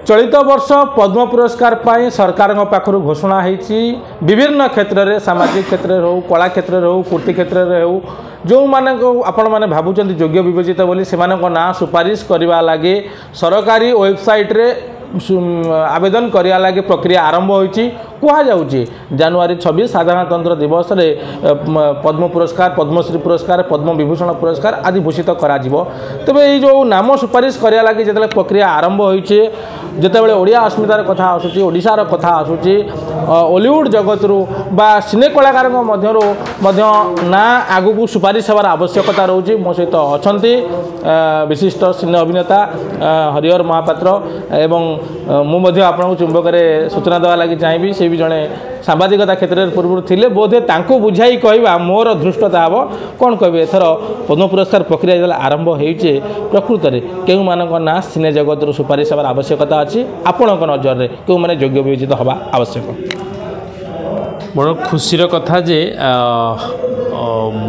चलित वर्ष पद्म पुरस्कार पाई सरकार पाखर घोषणा होती विभिन्न क्षेत्र में सामाजिक क्षेत्र में हो कला क्षेत्र में हो कृति क्षेत्र में हो जो माने आपण मैंने भावुं योग्य विवेचित बोली से ना सुपारिश करने लगे सरकारी वेबसाइट रे आवेदन करने लगे प्रक्रिया आरंभ होती कहुच्छे जनवरी 26 साधारणतंत्र दिवस रे पद्म पुरस्कार पद्मश्री पुरस्कार पद्म विभूषण पुरस्कार आदि भूषित करा तेबे ये जो नाम सुपारिश करने लगे जो प्रक्रिया आरंभ होती जितेबाला ओडिया अस्मितार कथा आसूची ओडिशार कथा आसूची हॉलीवुड जगत रू बा सिने कलाकार ना आगु को सुपारिश हबार आवश्यकता रोचे मो सहित अच्छा विशिष्ट सिने अभिनेता हरिहर महापात्र एवं मुझे आपको चुंबक सूचना देवा लगी चाहिए से भी जड़े सांबादिकता क्षेत्र में पूर्व थे बोधे बुझाई कहवा मोर धृष्टता हम कौन कहे एथर पद्म पुरस्कार प्रक्रिया आरंभ होइचे प्रकृत में केउ मानक ना सिने जगत रू सुपारिश हबार आवश्यकता अच्छी आपण नजर में क्यों मैंने योग्य विवेचित हवा आवश्यक बड़ खुशीर कथा जे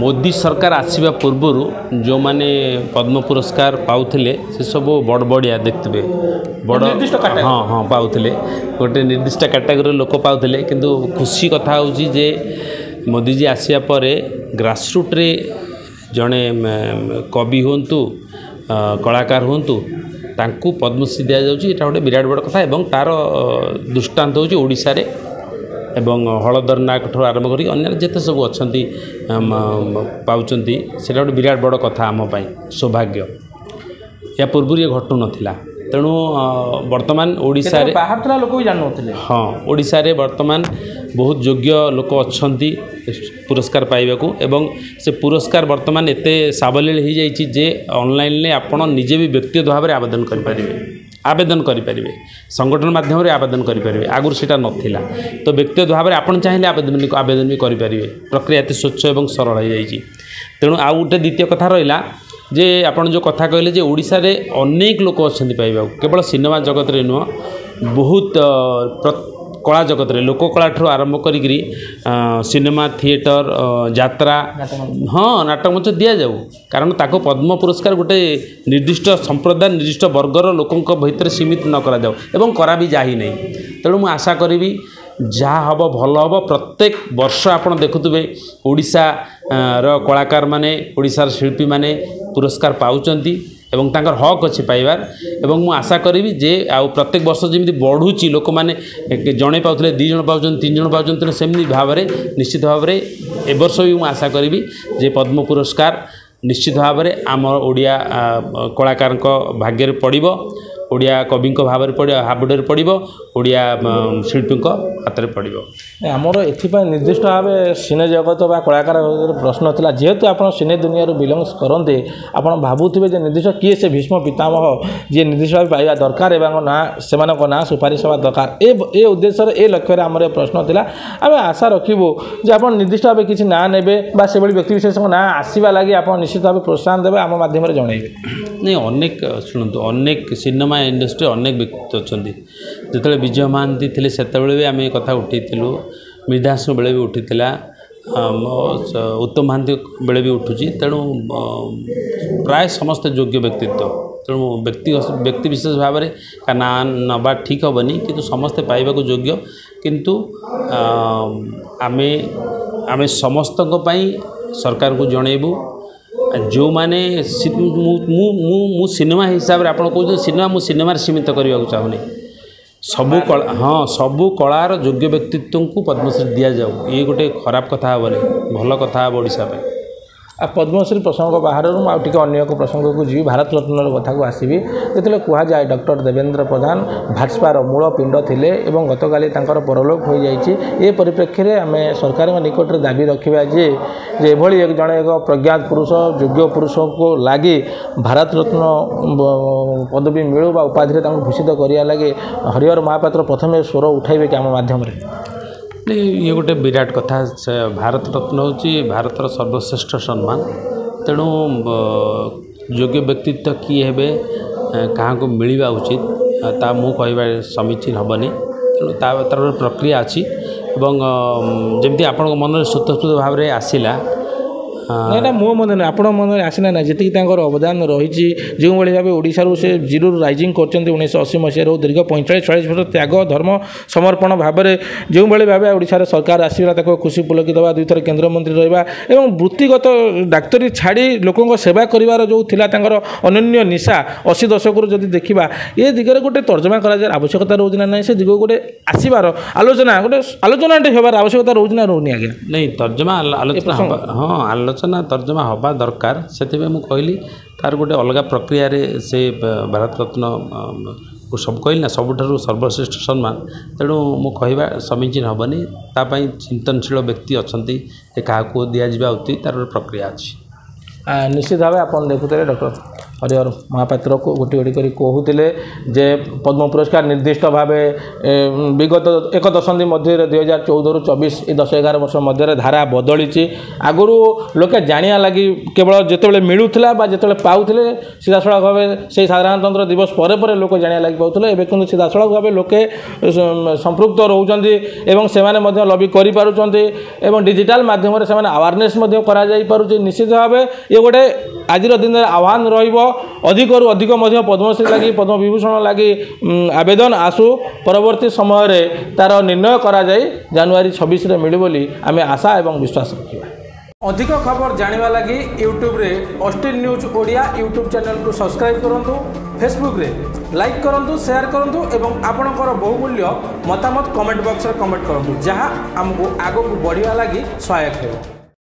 मोदी सरकार आसवा पूर्वर जो माने पद्म पुरस्कार पाउथिले से सब बड़ बड़िया देखते बड़ हाँ हाँ पाउथिले गोटे निर्दिष्ट कैटेगोरी लोक पाउथिले किंतु खुशी कथा होची जे मोदी जी आसिया परे ग्रासरूट रे जड़े कवि होंतु कलाकार होंतु तांकु पद्मश्री दि जाउची एटा गोटे विराट बड़ कथा एवं तार दृष्टांत होची ओडिशा रे एवं हलधर नायक ठूँ आरंभ कर अन्य जिते सब अच्छा पाँच से गोटे विराट बड़ कथा आमपाई सौभाग्य या पूर्व ये घटू नाला तेणु बर्तमान ओडिशा रे बाहर लोक भी जानते हाँ ओडिशा रे बर्तमान बहुत योग्य लोक अच्छा पुरस्कार पाइबाकू एवं से पुरस्कार बर्तमान एते सावलील हो जाइए जे ऑनलाइन ले आपण निजे भी व्यक्तिगत भाव में आवेदन करें संगठन माध्यम आवेदन करें आगुरी से नाला तो व्यक्तिगत भाव में आपड़ चाहिए आवेदन भी करें प्रक्रिया एत स्वच्छ और सरल हो जाइए तेणु आउ गोटे द्वितीय कथा रहा जे आपण जो कथा कहले जे ओडिशा रे अनेक लोक अच्छा पाइबा केवल सिनेमा जगत रे नुह बहुत कला जगत रे लोक कला ठूँ आरंभ करी सिनेमा थिएटर यात्रा हाँ नाटक मंच दि जाऊ कारण ताको पद्म पुरस्कार गोटे निर्दिष्ट संप्रदाय निर्दिष्ट वर्गर लोकों भीतर सीमित न करा जाऊ एवं करा भी जा ही नहीं तेणु मुझे आशा करी जहाँ हम भल हम प्रत्येक वर्ष आपड़ देखुवे ओडिशा रो कलाकार माने ओडिशार शिल्पी माने पुरस्कार पाउचंती एवं तांकर हक अच्छी पाइबार एवं मु आशा करी जे आ प्रत्येक वर्ष जमी बढ़ुची लोक मैंने जड़े पाते 2 जन पाँच 3 जन पाँच सेमती भाव में निश्चित भाव में ए वर्ष भी मुझे आशा करी जे पद्म पुरस्कार निश्चित भाव में आम ओडिया कलाकार भाग्य पड़ो ओडिया कवि भाव में पड़ो हाबुडे पड़ो ओडिया शिल्पी हाथ में पड़ो आमर एपाई निर्दिष्ट भाव सिने जगत बा कलाकार प्रश्न था जेहेतु आप सिने दुनिया बिलंग्स करते आप भावुवे निर्दिष्ट किए से भीष्म पितामह जी निर्दिष्ट भाव पाइबा दरकार एवं ना से ना सुपारिश हवा दरकार ए उद्देश्य ए लक्ष्य आमर प्रश्न था आम आशा रखू जे आप निर्दिष्ट भाव किसी ना ने से व्यक्ति विशेष ना आसवा लगी आप निश्चित भाव प्रोत्साहन देवे आम मध्यम जनइबे नहीं अनेक शुणु अनेक सिनेमा इंडस्ट्री अनेक व्यक्ति अच्छा जिते विजय महांती थे से भी आम कथा उठेलु मृदास बेले भी उठीला उत्तम महांती बेले भी उठुची तेणु प्राय समस्त योग्य व्यक्तित्व तेणु व्यक्ति विशेष भाव में का ना नवा ठीक हेनी कि समस्ते पाइबा योग्य किंतु आमे समस्त सरकार को जनइबू जो माने मु सिनेमा हिसाब से आप सिनेमा सिनेमा सीमित करने को चाहूनी सबू कला हाँ सबू कलार योग्य व्यक्तित्व को पद्मश्री दि जाऊ ये गोटे खराब कथा हेनी भल कथा हे ओडिशा पद्मश्री प्रसंग बाहर आउटे अन्य एक प्रसंग को जी भारत रत्न कथा को आसवि जो कहुए डॉक्टर देवेंद्र प्रधान भाजपार मूल पिंड थे गतकाली परलोक हो जाए परिप्रेक्षी में आम सरकार निकट में दाबी रखा जे एभली जड़े एक प्रज्ञात पुरुष योग्य पुरुष को लगे भारत रत्न पदवी मिलू बा उपाधि भूषित करने लगे हरिहर महापात्र प्रथम स्वर उठाइबे कि आम माध्यम ये गोटे विराट कथा भारत रत्न होची भारतर सर्वश्रेष्ठ सम्मान तेणु योग्य व्यक्तित्व किए हेबे कहाँ को मिलवा उचित ता मु कहवा समीचीन हेनी तेणु तार प्रक्रिया अच्छी जमी आपण मन स्वतःस्फूर्त भाव में आसला ଏଇଟା ମୋ ମନେ ନାହିଁ ଆପଣ ମନରେ ଆସିନା ନାହିଁ ଯେତିକି ତାଙ୍କର ଅବଦାନ ରହିଛି ଯେଉଁଭଳି ଭାବେ ଓଡ଼ିଶାରୁ ସେ ଜିରୋରୁ ରାଇଜିଂ କରିଛନ୍ତି 1980 ମସିହାରୁ ଦୀର୍ଘ 45-46 ବର୍ଷ ତ୍ୟାଗ ଧର୍ମ ସମର୍ପଣ ଭାବରେ ଯେଉଁଭଳି ଭାବେ ଓଡ଼ିଶାରେ ସରକାର ଆସିଲା ତାକୁ ଖୁସି ପୁଲକି ଦେବା 2 ଥର କେନ୍ଦ୍ରମନ୍ତ୍ରୀ ରହିବା ଏବଂ ବୃତ୍ତିଗତ ଡାକ୍ତରୀ ଛାଡ଼ି ଲୋକଙ୍କ ସେବା କରିବାର ଯେଉଁ ଥିଲା ତାଙ୍କର ଅନନ୍ୟ ନିଶା 80 ଦଶକରୁ ଯଦି ଦେଖିବା ଏ ଦିଗରେ ଗୋଟେ ତର୍ଜମା କରାଯାଏ ଆବଶ୍ୟକତା ରହୁଛି ନା ନାହିଁ ସେ ଦିଗକୁ ଗୋଟେ ଆସିବାର ଆଲୋଚନାଟେ ହେବାର ଆବଶ୍ୟକତା ରହୁଛି ନା ରହୁନି ଆଜ୍ଞା नहीं तर्जमा आलोचना हाँ आलोचना तर्जमा हवा दरकार से मुझे कहली तार गोटे अलग प्रक्रिया से भारत रत्न सब कहली ना सबुठारु सर्वश्रेष्ठ सम्मान तेणु मु कहवा समीचीन हेनी तापाई चिंतनशील व्यक्ति अच्छा क्या दिज्व उचित तार प्रक्रिया अच्छी निश्चित भाव आप देखुते डॉक्टर हरिहर महापात्र को गोटी गोटी कर कहते जे पद्म पुरस्कार निर्दिष्ट भाव विगत एक दशंधि मध्य 2014 ରୁ 24 ये 10-11 वर्ष मध्य धारा बदली आगु लोके जाना लगी केवल जिते मिलूला जिते पाऊले सीधासख भाव से साधारणतंत्र दिवस पर लोक जाना लगी पाते एवं क्योंकि सीधासख भाव लोके संपृक्त रोचते से लबी कर डिजिटल माध्यम से अवेयरनेस निश्चित भाव ये गोटे आज दिन आह्वान रधिक अधिक पद्मश्री लगी पद्म विभूषण लगी आवेदन आसू परवर्ती समय तार निर्णय करा जाए जनवरी 26 मिलू बोली आम आशा और विश्वास रखा अधिक खबर जानिबा लगी यूट्यूब रे Austin news Odia YouTube channel को सब्सक्राइब करंतु फेसबुक रे लाइक करंतु शेयर करंतु एवं आपणकर बहुमूल्य मतामत कमेंट बॉक्स रे कमेंट करंतु जहां हमको आगो को बढ़िया लगी सहायक हो।